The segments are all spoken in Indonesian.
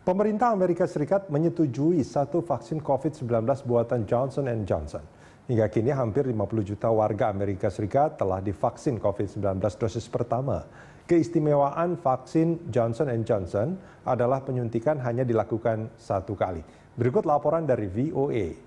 Pemerintah Amerika Serikat menyetujui satu vaksin COVID-19 buatan Johnson & Johnson. Hingga kini hampir 50 juta warga Amerika Serikat telah divaksin COVID-19 dosis pertama. Keistimewaan vaksin Johnson & Johnson adalah penyuntikan hanya dilakukan satu kali. Berikut laporan dari VOA.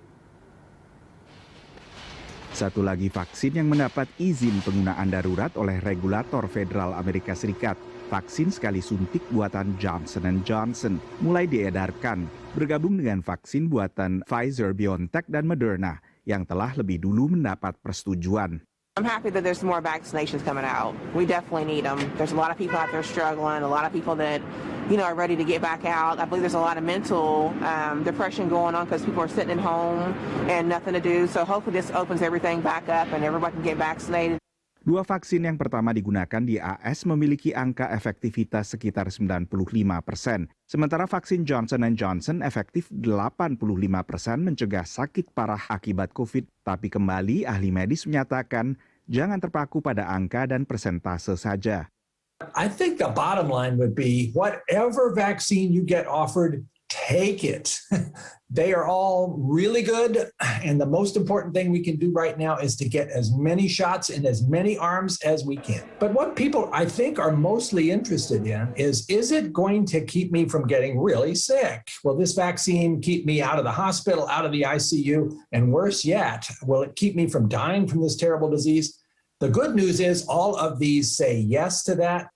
Satu lagi vaksin yang mendapat izin penggunaan darurat oleh regulator federal Amerika Serikat. Vaksin sekali suntik buatan Johnson & Johnson mulai diedarkan, bergabung dengan vaksin buatan Pfizer-BioNTech dan Moderna yang telah lebih dulu mendapat persetujuan. I'm happy that there's more vaccinations coming out. We definitely need them. There's a lot of people out there struggling, a lot of people that, are ready to get back out. I believe there's a lot of mental depression going on because people are sitting at home and nothing to do. So hopefully this opens everything back up and everybody can get vaccinated. Dua vaksin yang pertama digunakan di AS memiliki angka efektivitas sekitar 95%. Sementara vaksin Johnson & Johnson efektif 85% mencegah sakit parah akibat COVID. Tapi kembali ahli medis menyatakan jangan terpaku pada angka dan persentase saja. I think the bottom line would be whatever vaccine you get offered, take it. They are all really good, and the most important thing we can do right now is to get as many shots in as many arms as we can. But what people, I think, are mostly interested in is it going to keep me from getting really sick? Will this vaccine keep me out of the hospital, out of the ICU, and worse yet, will it keep me from dying from this terrible disease? The good news is all of these say yes to that.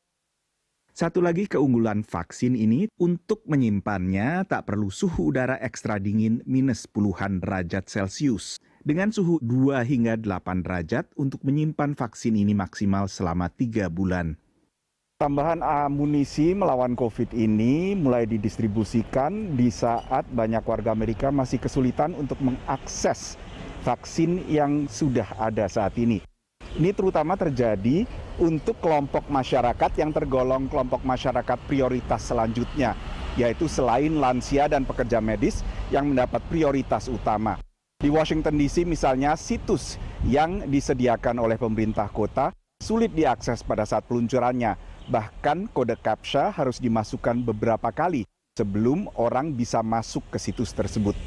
Satu lagi keunggulan vaksin ini, untuk menyimpannya tak perlu suhu udara ekstra dingin minus puluhan derajat Celcius. Dengan suhu 2 hingga 8 derajat untuk menyimpan vaksin ini maksimal selama 3 bulan. Tambahan amunisi melawan COVID ini mulai didistribusikan di saat banyak warga Amerika masih kesulitan untuk mengakses vaksin yang sudah ada saat ini. Ini terutama terjadi untuk kelompok masyarakat yang tergolong kelompok masyarakat prioritas selanjutnya, yaitu selain lansia dan pekerja medis yang mendapat prioritas utama. Di Washington DC misalnya, situs yang disediakan oleh pemerintah kota sulit diakses pada saat peluncurannya. Bahkan kode CAPTCHA harus dimasukkan beberapa kali sebelum orang bisa masuk ke situs tersebut.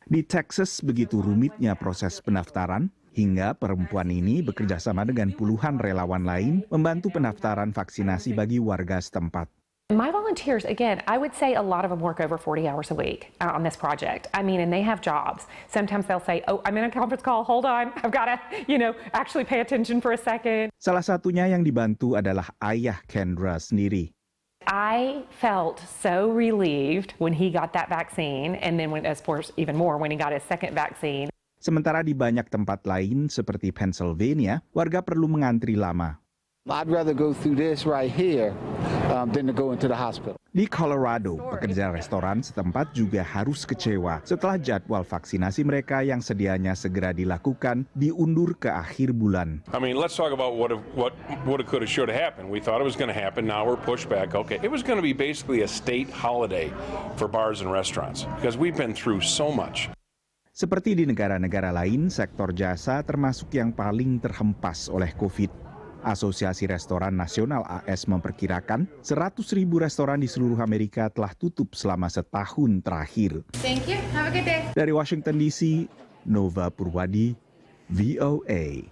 Di Texas begitu rumitnya proses pendaftaran, hingga perempuan ini bekerja sama dengan puluhan relawan lain membantu pendaftaran vaksinasi bagi warga setempat. My volunteers, again, I would say a lot of them work over 40 hours a week on this project. I mean, and they have jobs. Sometimes they'll say, oh, I'm in a conference call, hold on, I've got to, actually pay attention for a second. Salah satunya yang dibantu adalah ayah Kendra sendiri. I felt so relieved when he got that vaccine, and then of course, even more when he got his second vaccine. Sementara di banyak tempat lain seperti Pennsylvania, warga perlu mengantri lama. I'd rather go through this right here than to go into the hospital. Di Colorado, pekerja restoran setempat juga harus kecewa setelah jadwal vaksinasi mereka yang sedianya segera dilakukan diundur ke akhir bulan. I mean, let's talk about what could have, should have happened. We thought it was going to happen. Now we're pushed back. Okay, it was going to be basically a state holiday for bars and restaurants because we've been through so much. Seperti di negara-negara lain, sektor jasa termasuk yang paling terhempas oleh COVID. Asosiasi Restoran Nasional AS memperkirakan 100.000 restoran di seluruh Amerika telah tutup selama setahun terakhir. Thank you. Have a good day. Dari Washington DC, Nova Purwadi, VOA.